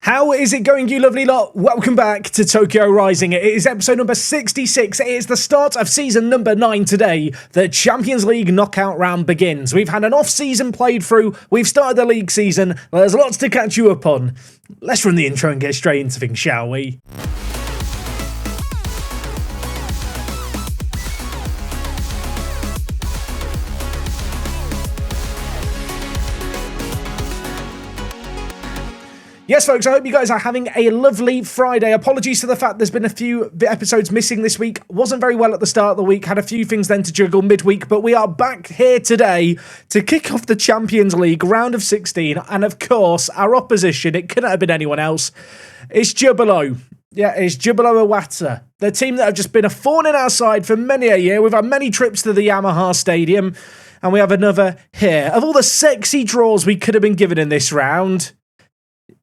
How is it going, you lovely lot? Welcome back to Tokyo Rising. It is episode number 66. It is the start of season number 9 today. The Champions League knockout round begins. We've had an off-season played through. We've started the league season. There's lots to catch you up on. Let's run the intro and get straight into things, shall we? Yes, folks, I hope you guys are having a lovely Friday. Apologies for the fact there's been a few episodes missing this week. Wasn't very well at the start of the week. Had a few things then to juggle midweek, but we are back here today to kick off the Champions League round of 16. And of course, our opposition, it couldn't have been anyone else. It's Jubilo. Yeah, it's Jubilo Iwata. The team that have just been a thorn in our side for many a year. We've had many trips to the Yamaha Stadium, and we have another here. Of all the sexy draws we could have been given in this round,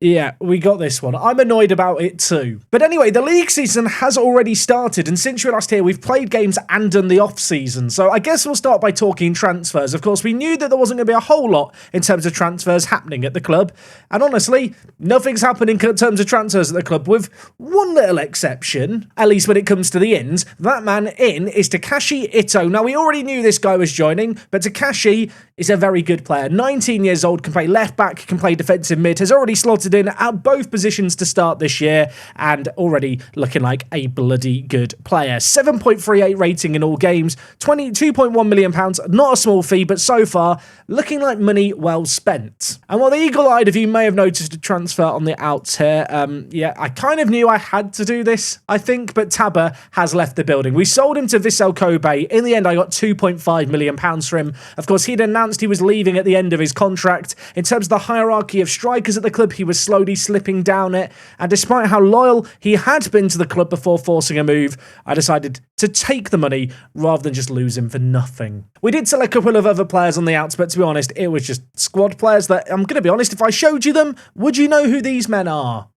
yeah, we got this one. I'm annoyed about it too. But anyway, the league season has already started, and since you were last here, we've played games and done the off-season. So I guess we'll start by talking transfers. Of course, we knew that there wasn't going to be a whole lot in terms of transfers happening at the club. And honestly, nothing's happening in terms of transfers at the club, with one little exception, at least when it comes to the ins. That man in is Takashi Ito. Now, we already knew this guy was joining, but Takashi is a very good player. 19 years old, can play left back, can play defensive mid, has already slotted in at both positions to start this year, and already looking like a bloody good player. 7.38 rating in all games, £22.1 million, not a small fee, but so far looking like money well spent. And while the eagle-eyed of you may have noticed a transfer on the outs here, yeah, I kind of knew I had to do this, I think, but Taba has left the building. We sold him to Vissel Kobe. In the end, I got £2.5 million for him. Of course, he'd announced he was leaving at the end of his contract. In terms of the hierarchy of strikers at the club, he was slowly slipping down it, and despite how loyal he had been to the club before forcing a move, I decided to take the money rather than just lose him for nothing. We did sell a couple of other players on the outs, but to be honest, it was just squad players that, I'm going to be honest, if I showed you them, would you know who these men are?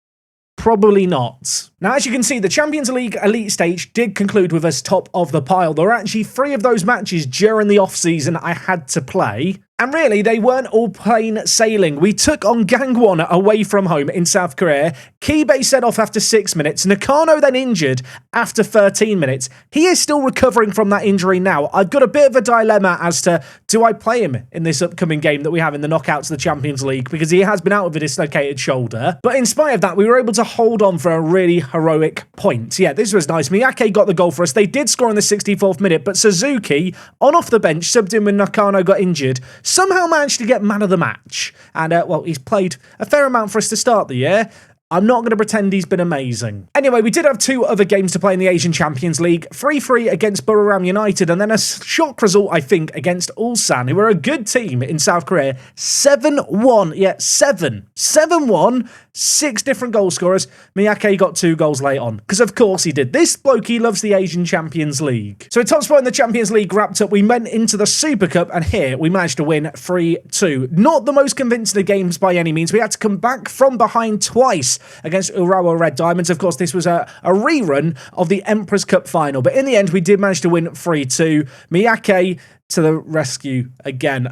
Probably not. Now, as you can see, the Champions League Elite Stage did conclude with us top of the pile. There were actually 3 of those matches during the off-season I had to play. And really, they weren't all plain sailing. We took on Gangwon away from home in South Korea. Kibe set off after 6 minutes. Nakano then injured after 13 minutes. He is still recovering from that injury now. I've got a bit of a dilemma as to, do I play him in this upcoming game that we have in the knockouts of the Champions League? Because he has been out with a dislocated shoulder. But in spite of that, we were able to hold on for a really heroic point. Yeah, this was nice. Miyake got the goal for us. They did score in the 64th minute, but Suzuki, on off the bench, subbed in when Nakano got injured, somehow managed to get man of the match. And, well, he's played a fair amount for us to start the year. I'm not going to pretend he's been amazing. Anyway, we did have 2 other games to play in the Asian Champions League. 3-3 against Buriram United, and then a shock result, I think, against Ulsan, who are a good team in South Korea. 7-1. Yeah, 7. 7-1. 6 different goal scorers. Miyake got 2 goals late on, because of course he did. This bloke, he loves the Asian Champions League. So with top spot in the Champions League wrapped up, we went into the Super Cup, and here we managed to win 3-2. Not the most convincing of games by any means. We had to come back from behind twice against Urawa Red Diamonds. Of course, this was a rerun of the Emperor's Cup final, but in the end, we did manage to win 3-2. Miyake to the rescue again.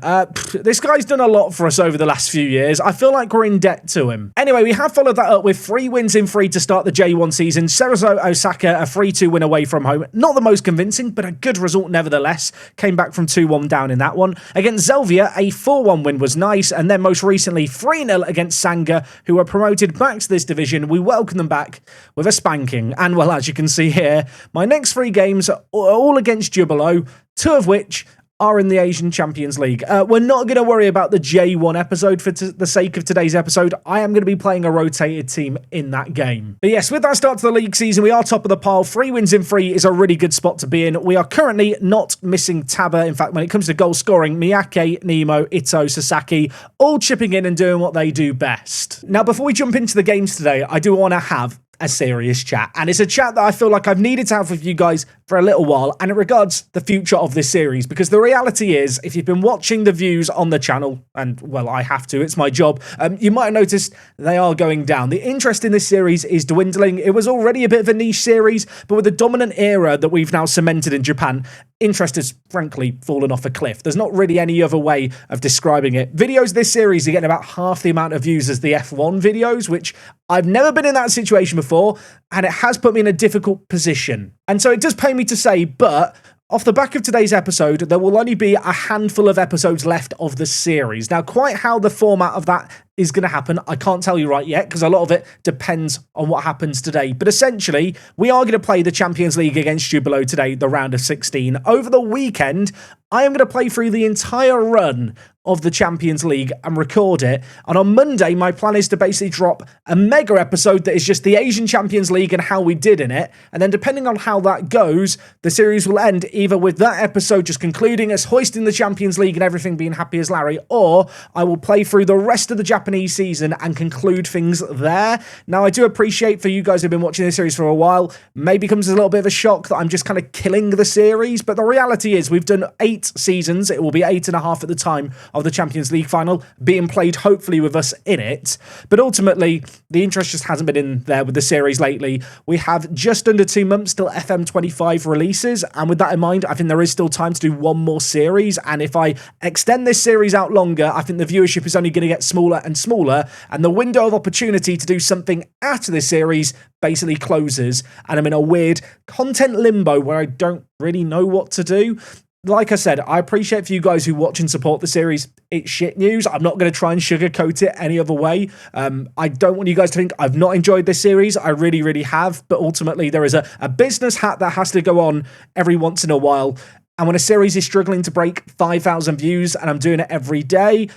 This guy's done a lot for us over the last few years. I feel like we're in debt to him. Anyway, we have followed that up with 3 wins in 3 to start the J1 season. Cerezo Osaka, a 3-2 win away from home. Not the most convincing, but a good result nevertheless. Came back from 2-1 down in that one. Against Zelvia, a 4-1 win was nice, and then most recently 3-0 against Sanga, who were promoted back to this division. We welcome them back with a spanking. And well, as you can see here, my next 3 games are all against Jubilo, 2 of which are in the Asian Champions League. We're not going to worry about the J1 episode for the sake of today's episode. I am going to be playing a rotated team in that game. But yes, with that start to the league season, we are top of the pile. 3 wins in 3 is a really good spot to be in. We are currently not missing Taba. In fact, when it comes to goal scoring, Miyake, Nemo, Ito, Sasaki, all chipping in and doing what they do best. Now, before we jump into the games today, I do want to have a serious chat, and it's a chat that I feel like I've needed to have with you guys for a little while, and it regards the future of this series, because the reality is, if you've been watching the views on the channel, and well, I have to, it's my job, you might have noticed they are going down. The interest in this series is dwindling. It was already a bit of a niche series, but with the dominant era that we've now cemented in Japan, interest has frankly fallen off a cliff. There's not really any other way of describing it. Videos this series are getting about half the amount of views as the F1 videos, which I've never been in that situation before, and it has put me in a difficult position. And so it does pain me to say, but off the back of today's episode, there will only be a handful of episodes left of the series. Now, quite how the format of that is going to happen, I can't tell you right yet, because a lot of it depends on what happens today. But essentially, we are going to play the Champions League against Jubilo today, the round of 16. Over the weekend, I am going to play through the entire run of the Champions League and record it. And on Monday, my plan is to basically drop a mega episode that is just the Asian Champions League and how we did in it. And then depending on how that goes, the series will end either with that episode just concluding us hoisting the Champions League and everything being happy as Larry, or I will play through the rest of the Japanese season and conclude things there. Now, I do appreciate for you guys who've been watching this series for a while, maybe comes as a little bit of a shock that I'm just kind of killing the series, but the reality is we've done 8 seasons. It will be 8.5 at the time of the Champions League final being played, hopefully with us in it. But ultimately, the interest just hasn't been in there with the series lately. We have just under 2 months till FM25 releases, and with that in mind, I think there is still time to do one more series, and if I extend this series out longer, I think the viewership is only going to get smaller and smaller, and the window of opportunity to do something after this series basically closes, and I'm in a weird content limbo where I don't really know what to do. Like I said, I appreciate for you guys who watch and support the series. It's shit news. I'm not going to try and sugarcoat it any other way. I don't want you guys to think I've not enjoyed this series. I really, really have. But ultimately, there is a business hat that has to go on every once in a while. And when a series is struggling to break 5,000 views and I'm doing it every day,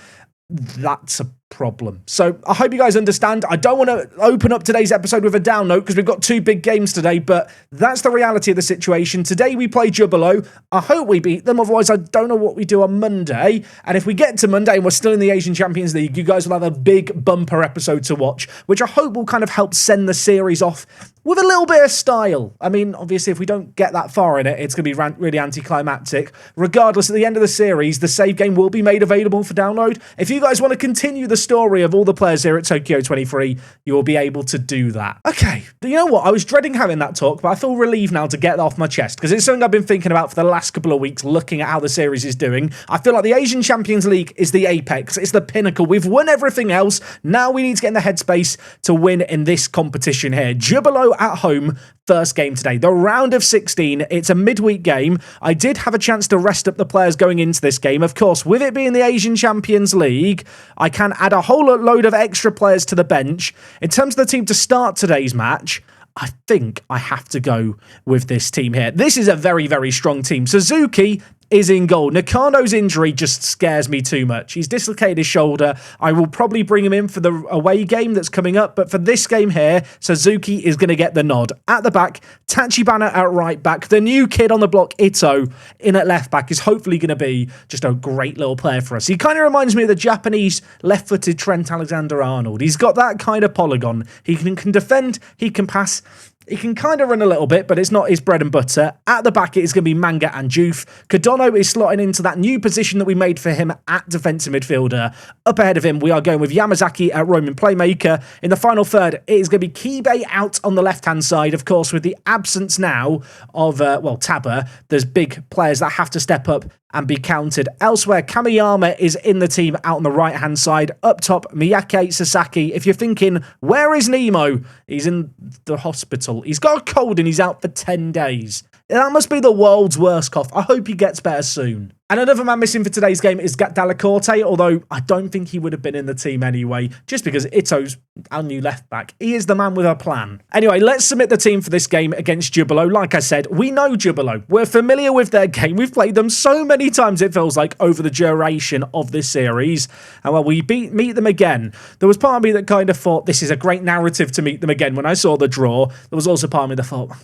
that's a problem. So I hope you guys understand. I don't want to open up today's episode with a down note because we've got 2 big games today, but that's the reality of the situation. Today we play Jubilo. I hope we beat them, otherwise I don't know what we do on Monday. And if we get to Monday and we're still in the Asian Champions League, you guys will have a big bumper episode to watch, which I hope will kind of help send the series off with a little bit of style. I mean, obviously, if we don't get that far in it, it's going to be really anticlimactic. Regardless, at the end of the series, the save game will be made available for download. If you guys want to continue the story of all the players here at Tokyo 23, you will be able to do that. Okay, you know what? I was dreading having that talk, but I feel relieved now to get that off my chest, because it's something I've been thinking about for the last couple of weeks, looking at how the series is doing. I feel like the Asian Champions League is the apex. It's the pinnacle. We've won everything else. Now we need to get in the headspace to win in this competition here. Jubilo at home, first game today. The round of 16. It's a midweek game. I did have a chance to rest up the players going into this game. Of course, with it being the Asian Champions League, I can add a whole load of extra players to the bench. In terms of the team to start today's match, I think I have to go with this team here. This is a very, very strong team. Suzuki is in goal. Nakado's injury just scares me too much. He's dislocated his shoulder. I will probably bring him in for the away game that's coming up, but for this game here, Suzuki is going to get the nod. At the back, Tachibana at right back. The new kid on the block, Ito, in at left back, is hopefully going to be just a great little player for us. He kind of reminds me of the Japanese left-footed Trent Alexander-Arnold. He's got that kind of polygon. He can defend, he can pass. He can kind of run a little bit, but it's not his bread and butter. At the back, it is going to be Manga and Juf. Kadono is slotting into that new position that we made for him at defensive midfielder. Up ahead of him, we are going with Yamazaki at Roman playmaker. In the final third, it is going to be Kibe out on the left-hand side. Of course, with the absence now of, Taba, there's big players that have to step up and be counted. Elsewhere, Kamiyama is in the team out on the right-hand side. Up top, Miyake Sasaki. If you're thinking, where is Nemo? He's in the hospital. He's got a cold and he's out for 10 days. That must be the world's worst cough. I hope he gets better soon. And another man missing for today's game is Delacorte, although I don't think he would have been in the team anyway, just because Ito's our new left back. He is the man with a plan. Anyway, let's submit the team for this game against Jubilo. Like I said, we know Jubilo. We're familiar with their game. We've played them so many times, it feels like, over the duration of this series. And when we meet them again, there was part of me that kind of thought this is a great narrative to meet them again. When I saw the draw, there was also part of me that thought,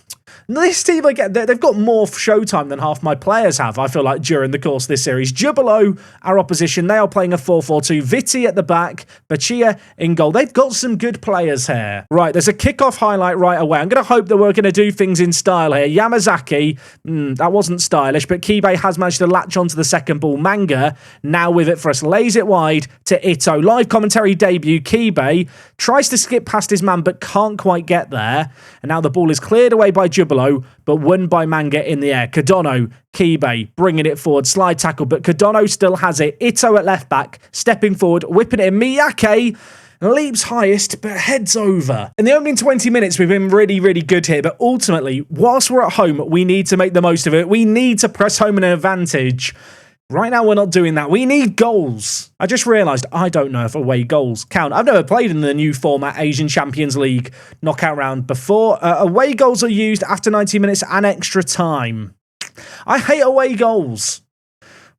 this team, again, they've got more showtime than half my players have, I feel like, during the course of this series. Jubilo, our opposition, they are playing a 4-4-2. Viti at the back, Bachia in goal. They've got some good players here. Right, there's a kickoff highlight right away. I'm going to hope that we're going to do things in style here. Yamazaki, that wasn't stylish, but Kibe has managed to latch onto the second ball. Manga, now with it for us, lays it wide to Ito. Live commentary debut, Kibe tries to skip past his man, but can't quite get there. And now the ball is cleared away by Jubilo. Jubilo, but won by Manga in the air. Cardano, Kibe bringing it forward, slide tackle, but Cardano still has it. Ito at left back, stepping forward, whipping it in. Miyake leaps highest, but heads over. In the opening 20 minutes, we've been really, really good here, but ultimately, whilst we're at home, we need to make the most of it. We need to press home an advantage. Right now, we're not doing that. We need goals. I just realised I don't know if away goals count. I've never played in the new format Asian Champions League knockout round before. Away goals are used after 90 minutes and extra time. I hate away goals.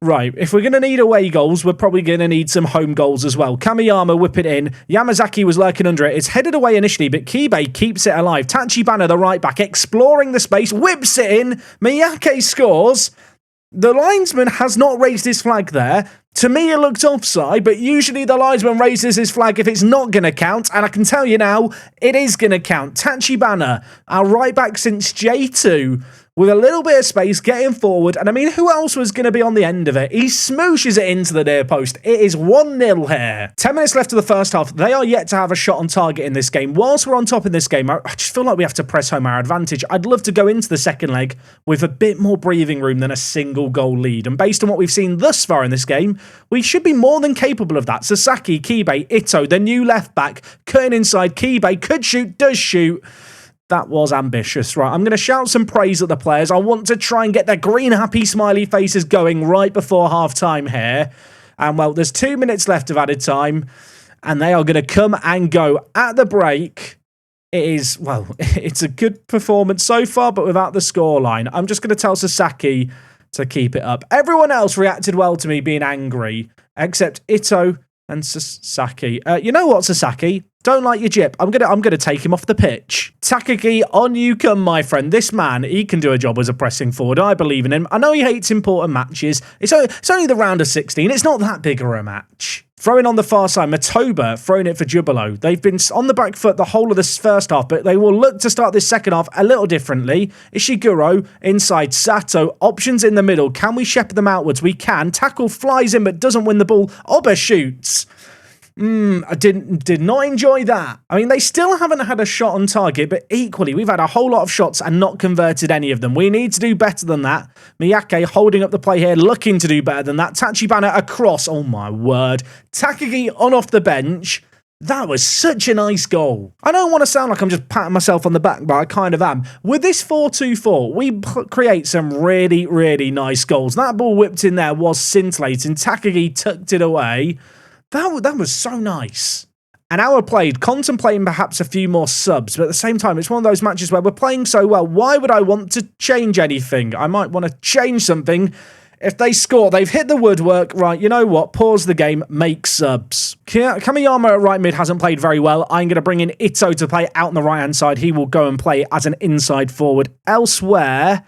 Right, if we're going to need away goals, we're probably going to need some home goals as well. Kamiyama whip it in. Yamazaki was lurking under it. It's headed away initially, but Kibe keeps it alive. Tachibana, the right back, exploring the space, whips it in. Miyake scores. The linesman has not raised his flag there. To me, it looked offside, but usually the linesman raises his flag if it's not going to count, and I can tell you now, it is going to count. Tachibana, our right back since J2, with a little bit of space, getting forward, and I mean, who else was going to be on the end of it? He smooshes it into the near post. It is 1-0 here. 10 minutes left of the first half. They are yet to have a shot on target in this game. Whilst we're on top in this game, I just feel like we have to press home our advantage. I'd love to go into the second leg with a bit more breathing room than a single goal lead, and based on what we've seen thus far in this game, we should be more than capable of that. Sasaki, Kibe, Ito, the new left back, cutting inside. Kibe could shoot, does shoot. That was ambitious. Right, I'm going to shout some praise at the players. I want to try and get their green, happy, smiley faces going right before half-time here. And, well, there's 2 minutes left of added time, and they are going to come and go at the break. It is, well, it's a good performance so far, but without the scoreline. I'm just going to tell Sasaki to keep it up. Everyone else reacted well to me being angry, except Ito and Sasaki. You know what, Sasaki? Don't like your jip. I'm gonna take him off the pitch. Takagi, on you come, my friend. This man, he can do a job as a pressing forward. I believe in him. I know he hates important matches. It's only the round of 16. It's not that big of a match. Throwing on the far side, Matoba throwing it for Jubilo. They've been on the back foot the whole of this first half, but they will look to start this second half a little differently. Ishiguro inside Sato. Options in the middle. Can we shepherd them outwards? We can. Tackle flies in but doesn't win the ball. Oba shoots. I did not enjoy that. I mean, they still haven't had a shot on target, but equally, we've had a whole lot of shots and not converted any of them. We need to do better than that. Miyake holding up the play here, looking to do better than that. Tachibana across. Oh, my word. Takagi on off the bench. That was such a nice goal. I don't want to sound like I'm just patting myself on the back, but I kind of am. With this 4-2-4, we create some really, really nice goals. That ball whipped in there was scintillating. Takagi tucked it away. That was so nice. An hour played, contemplating perhaps a few more subs, but at the same time, it's one of those matches where we're playing so well. Why would I want to change anything? I might want to change something. If they score, they've hit the woodwork. Right, you know what? Pause the game, make subs. Kamiyama at right mid hasn't played very well. I'm going to bring in Ito to play out on the right-hand side. He will go and play as an inside forward. Elsewhere,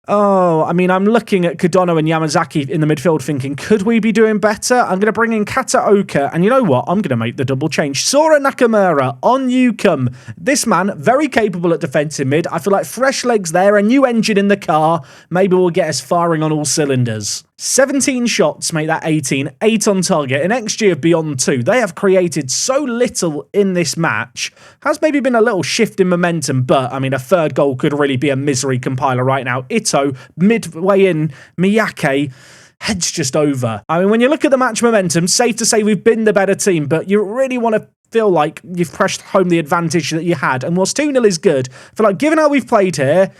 oh, I mean, I'm looking at Cardano and Yamazaki in the midfield thinking, could we be doing better? I'm going to bring in Kataoka, and you know what? I'm going to make the double change. Sora Nakamura, on you come. This man, very capable at defensive mid. I feel like fresh legs there, a new engine in the car. Maybe we'll get us firing on all cylinders. 17 shots, make that 18, 8 on target, an XG of beyond 2. They have created so little in this match. Has maybe been a little shift in momentum, but, I mean, a third goal could really be a misery compiler right now. Ito, midway in, Miyake, heads just over. I mean, when you look at the match momentum, safe to say we've been the better team, but you really want to feel like you've pressed home the advantage that you had. And whilst 2-0 is good, I feel like given how we've played here,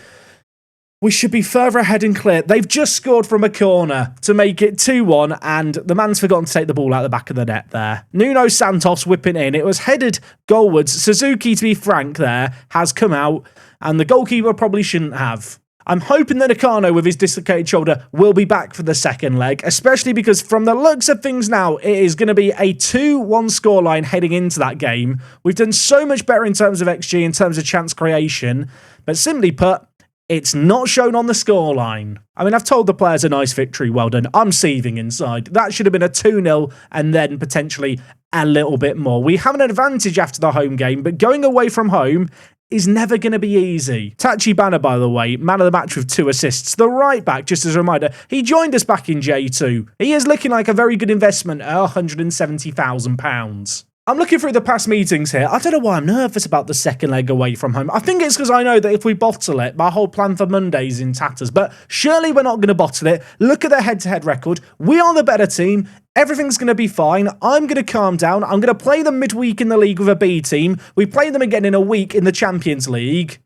we should be further ahead and clear. They've just scored from a corner to make it 2-1, and the man's forgotten to take the ball out the back of the net there. Nuno Santos whipping in. It was headed goalwards. Suzuki, to be frank there, has come out, and the goalkeeper probably shouldn't have. I'm hoping that Nakano, with his dislocated shoulder, will be back for the second leg, especially because from the looks of things now, it is going to be a 2-1 scoreline heading into that game. We've done so much better in terms of XG, in terms of chance creation, but simply put, it's not shown on the scoreline. I mean, I've told the players a nice victory, well done. I'm seething inside. That should have been a 2-0 and then potentially a little bit more. We have an advantage after the home game, but going away from home is never going to be easy. Tachibana, by the way, man of the match with 2 assists. The right back, just as a reminder, he joined us back in J2. He is looking like a very good investment at £170,000. I'm looking through the past meetings here. I don't know why I'm nervous about the second leg away from home. I think it's because I know that if we bottle it, my whole plan for Monday's in tatters. But surely we're not going to bottle it. Look at the head-to-head record. We are the better team. Everything's going to be fine. I'm going to calm down. I'm going to play them midweek in the league with a B team. We play them again in a week in the Champions League.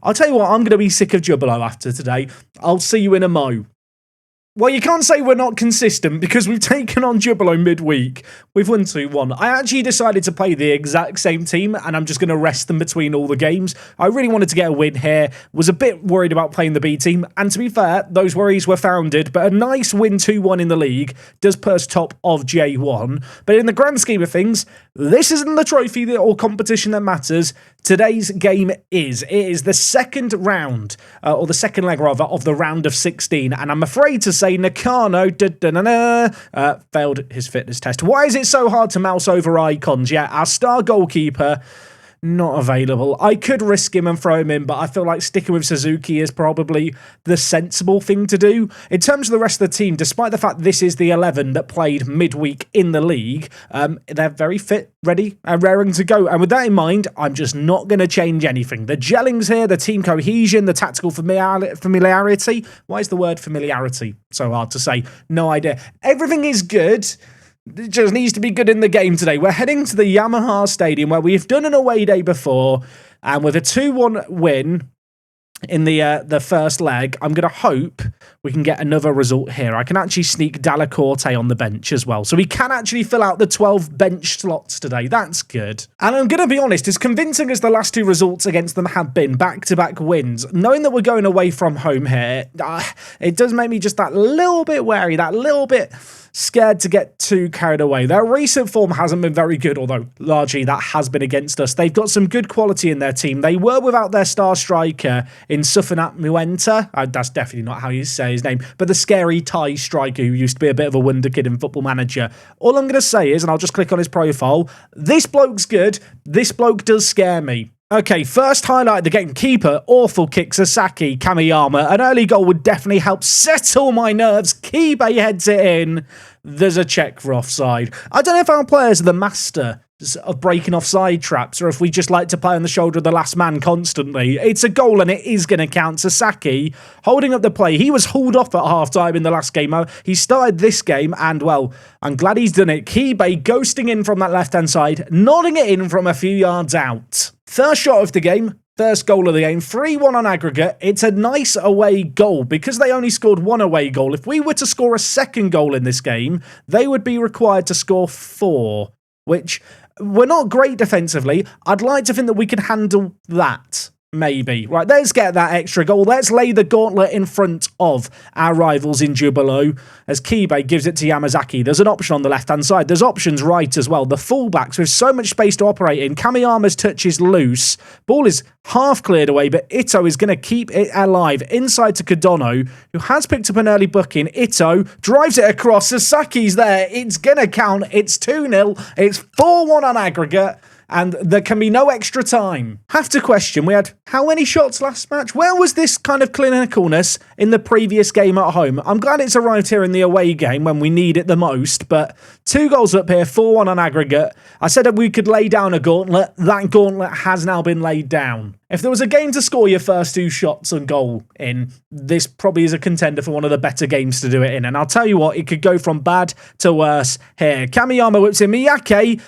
I'll tell you what, I'm going to be sick of Jubilee after today. I'll see you in a mo. Well, you can't say we're not consistent because we've taken on Jubilee midweek. We've won 2-1. I actually decided to play the exact same team and I'm just going to rest them between all the games. I really wanted to get a win here. Was a bit worried about playing the B team. And to be fair, those worries were founded. But a nice win 2-1 in the league does put us top of J1. But in the grand scheme of things, this isn't the trophy or competition that matters. Today's game is. It is the second round, or the second leg rather, of the round of 16. And I'm afraid to say Nakano failed his fitness test. Why is it so hard to mouse over icons? Yeah, our star goalkeeper, not available. I could risk him and throw him in, but I feel like sticking with Suzuki is probably the sensible thing to do. In terms of the rest of the team, despite the fact this is the 11 that played midweek in the league, they're very fit, ready, and raring to go. And with that in mind, I'm just not going to change anything. The gelling's here, the team cohesion, the tactical familiarity. Why is the word familiarity so hard to say? No idea. Everything is good. It just needs to be good in the game today. We're heading to the Yamaha Stadium where we've done an away day before, and with a 2-1 win in the first leg, I'm going to hope we can get another result here. I can actually sneak Dalla Corte on the bench as well. So we can actually fill out the 12 bench slots today. That's good. And I'm going to be honest, as convincing as the last two results against them have been, back-to-back wins, knowing that we're going away from home here, it does make me just that little bit wary, that little bit scared to get too carried away. Their recent form hasn't been very good, although largely that has been against us. They've got some good quality in their team. They were without their star striker in Sufanat Muenta. That's definitely not how you say his name, but the scary Thai striker who used to be a bit of a wonder kid in Football Manager. All I'm going to say is, and I'll just click on his profile, this bloke's good. This bloke does scare me. Okay, first highlight of the game. Keeper, awful kick, Sasaki, Kamiyama. An early goal would definitely help settle my nerves. Kibe heads it in. There's a check for offside. I don't know if our players are the master of breaking offside traps or if we just like to play on the shoulder of the last man constantly. It's a goal and it is going to count. Sasaki holding up the play. He was hauled off at half-time in the last game. He started this game and, well, I'm glad he's done it. Kibe ghosting in from that left-hand side, nodding it in from a few yards out. First shot of the game. First goal of the game, 3-1 on aggregate. It's a nice away goal because they only scored one away goal. If we were to score a second goal in this game, they would be required to score 4, which we're not great defensively. I'd like to think that we can handle that. Maybe. Right, let's get that extra goal. Let's lay the gauntlet in front of our rivals in Jubilee as Kibe gives it to Yamazaki. There's an option on the left-hand side. There's options right as well. The fullbacks with so much space to operate in. Kamiyama's touch is loose. Ball is half cleared away, but Ito is going to keep it alive. Inside to Kodono, who has picked up an early booking. Ito drives it across. Sasaki's there. It's going to count. It's 2-0. It's 4-1 on aggregate. And there can be no extra time. Have to question, we had how many shots last match? Where was this kind of clinicalness in the previous game at home? I'm glad it's arrived here in the away game when we need it the most, but 2 goals up here, 4-1 on aggregate. I said that we could lay down a gauntlet. That gauntlet has now been laid down. If there was a game to score your first 2 shots on goal in, this probably is a contender for one of the better games to do it in. And I'll tell you what, it could go from bad to worse here. Kamiyama whips in, Miyake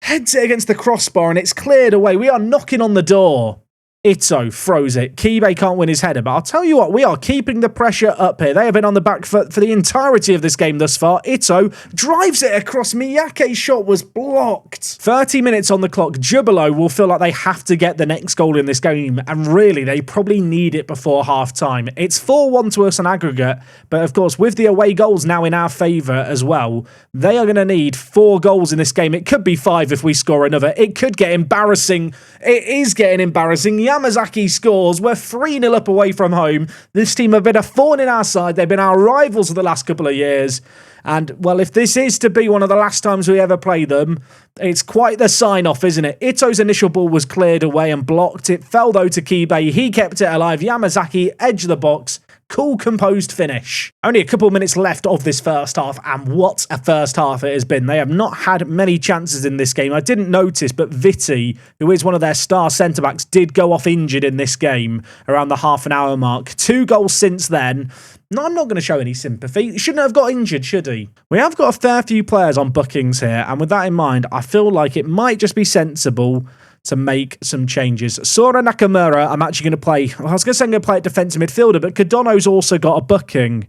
heads it against the crossbar and it's cleared away. We are knocking on the door. Ito throws it. Kibe can't win his header, but I'll tell you what, we are keeping the pressure up here. They have been on the back foot for the entirety of this game thus far. Ito drives it across. Miyake's shot was blocked. 30 minutes on the clock. Jubilee will feel like they have to get the next goal in this game, and really, they probably need it before half-time. It's 4-1 to us on aggregate, but of course, with the away goals now in our favour as well, they are going to need 4 goals in this game. It could be 5 if we score another. It could get embarrassing. It is getting embarrassing. Yamazaki scores. We're 3-0 up away from home. This team have been a thorn in our side. They've been our rivals for the last couple of years. And, well, if this is to be one of the last times we ever play them, it's quite the sign-off, isn't it? Ito's initial ball was cleared away and blocked. It fell, though, to Kibe. He kept it alive. Yamazaki, edge of the box, Cool, composed finish. Only a couple of minutes left of this first half, and what a first half it has been. They have not had many chances in this game. I didn't notice, but Vitti, who is one of their star centre-backs, did go off injured in this game around the half an hour mark. 2 goals since then. No, I'm not going to show any sympathy. He shouldn't have got injured, should he? We have got a fair few players on bookings here, and with that in mind, I feel like it might just be sensible to make some changes. Sora Nakamura, I'm actually going to play... I was going to say I'm going to play at defensive midfielder, but Cardono's also got a booking.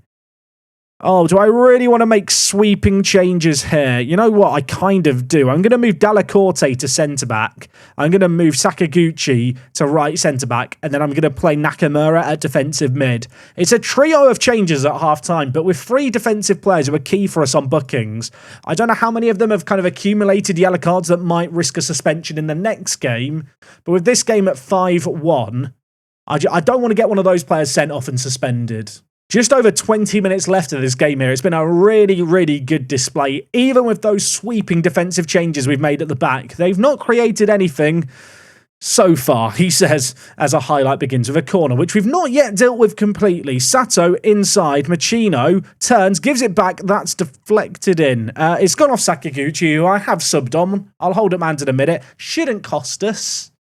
Oh, do I really want to make sweeping changes here? You know what? I kind of do. I'm going to move Dalla Corte to centre-back. I'm going to move Sakaguchi to right centre-back. And then I'm going to play Nakamura at defensive mid. It's a trio of changes at half-time, but with 3 defensive players who are key for us on bookings, I don't know how many of them have kind of accumulated yellow cards that might risk a suspension in the next game. But with this game at 5-1, I don't want to get one of those players sent off and suspended. Just over 20 minutes left of this game here. It's been a really, really good display. Even with those sweeping defensive changes we've made at the back, they've not created anything so far, he says, as a highlight begins with a corner, which we've not yet dealt with completely. Sato inside, Machino turns, gives it back. That's deflected in. It's gone off Sakaguchi, who I have subbed on. I'll hold him hand in a minute. Shouldn't cost us.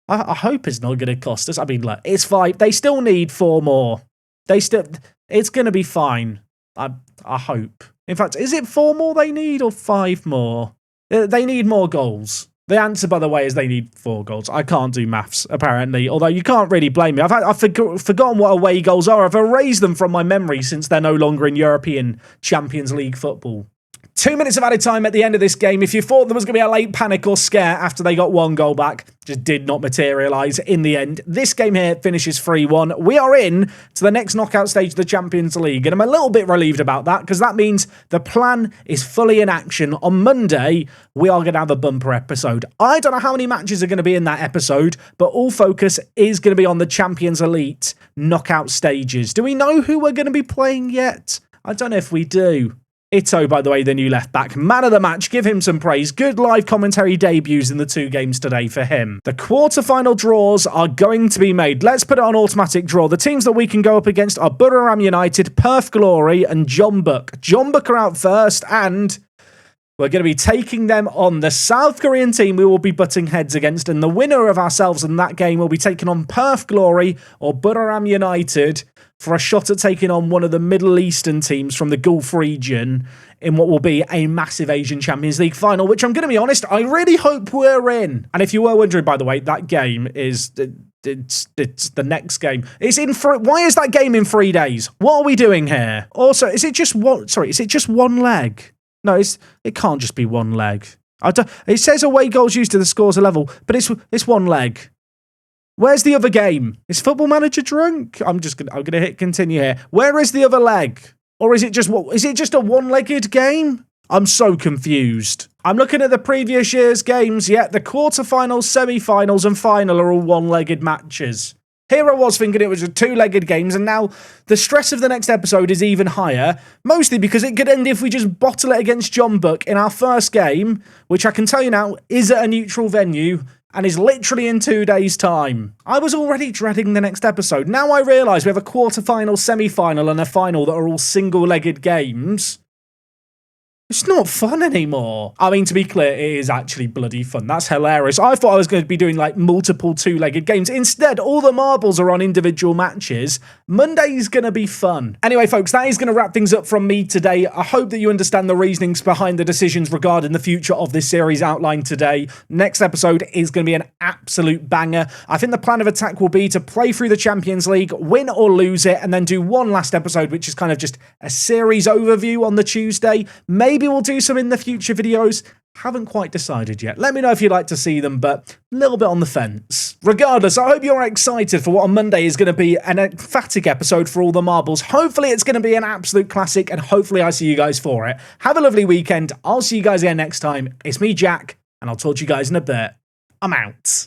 I hope it's not going to cost us. I mean, look, it's 5. They still need 4 more. It's going to be fine. I hope. In fact, is it 4 more they need or 5 more? They need more goals. The answer, by the way, is they need 4 goals. I can't do maths, apparently, although you can't really blame me. I've forgotten what away goals are. I've erased them from my memory since they're no longer in European Champions League football. 2 minutes of added time at the end of this game. If you thought there was going to be a late panic or scare after they got 1 goal back, just did not materialise in the end. This game here finishes 3-1. We are in to the next knockout stage of the Champions League, and I'm a little bit relieved about that because that means the plan is fully in action. On Monday, we are going to have a bumper episode. I don't know how many matches are going to be in that episode, but all focus is going to be on the Champions Elite knockout stages. Do we know who we're going to be playing yet? I don't know if we do. Ito, by the way, the new left-back. Man of the match, give him some praise. Good live commentary debuts in the 2 games today for him. The quarter-final draws are going to be made. Let's put it on automatic draw. The teams that we can go up against are Buriram United, Perth Glory, and Jeonbuk. Jeonbuk are out first, and we're going to be taking them on. The South Korean team we will be butting heads against, and the winner of ourselves in that game will be taking on Perth Glory or Buriram United for a shot at taking on one of the Middle Eastern teams from the Gulf region in what will be a massive Asian Champions League final, which I'm going to be honest, I really hope we're in. And if you were wondering, by the way, that game is... It's the next game. It's in why is that game in 3 days? What are we doing here? Also, is it just one leg? No, it can't just be 1 leg. It says away goals used to the scores are level, but it's 1 leg. Where's the other game? Is Football Manager drunk? I'm gonna hit continue here. Where is the other leg? Or is it just a 1-legged game? I'm so confused. I'm looking at the previous year's games. Yeah, the quarterfinals, semi-finals, and final are all 1-legged matches. Here I was thinking it was a 2-legged games, and now the stress of the next episode is even higher, mostly because it could end if we just bottle it against Jeonbuk in our first game, which I can tell you now is at a neutral venue and is literally in 2 days' time. I was already dreading the next episode. Now I realise we have a quarter-final, semi-final, and a final that are all single-legged games. It's not fun anymore. I mean, to be clear, it is actually bloody fun. That's hilarious. I thought I was going to be doing like multiple 2-legged games. Instead, all the marbles are on individual matches. Monday's going to be fun. Anyway, folks, that is going to wrap things up from me today. I hope that you understand the reasonings behind the decisions regarding the future of this series outlined today. Next episode is going to be an absolute banger. I think the plan of attack will be to play through the Champions League, win or lose it, and then do one last episode, which is kind of just a series overview on the Tuesday. Maybe we'll do some in the future videos. Haven't quite decided yet. Let me know if you'd like to see them, but a little bit on the fence. Regardless, I hope you're excited for what on Monday is going to be an emphatic episode for all the marbles. Hopefully it's going to be an absolute classic, and hopefully I see you guys for it. Have a lovely weekend. I'll see you guys again next time. It's me, Jack, and I'll talk to you guys in a bit. I'm out.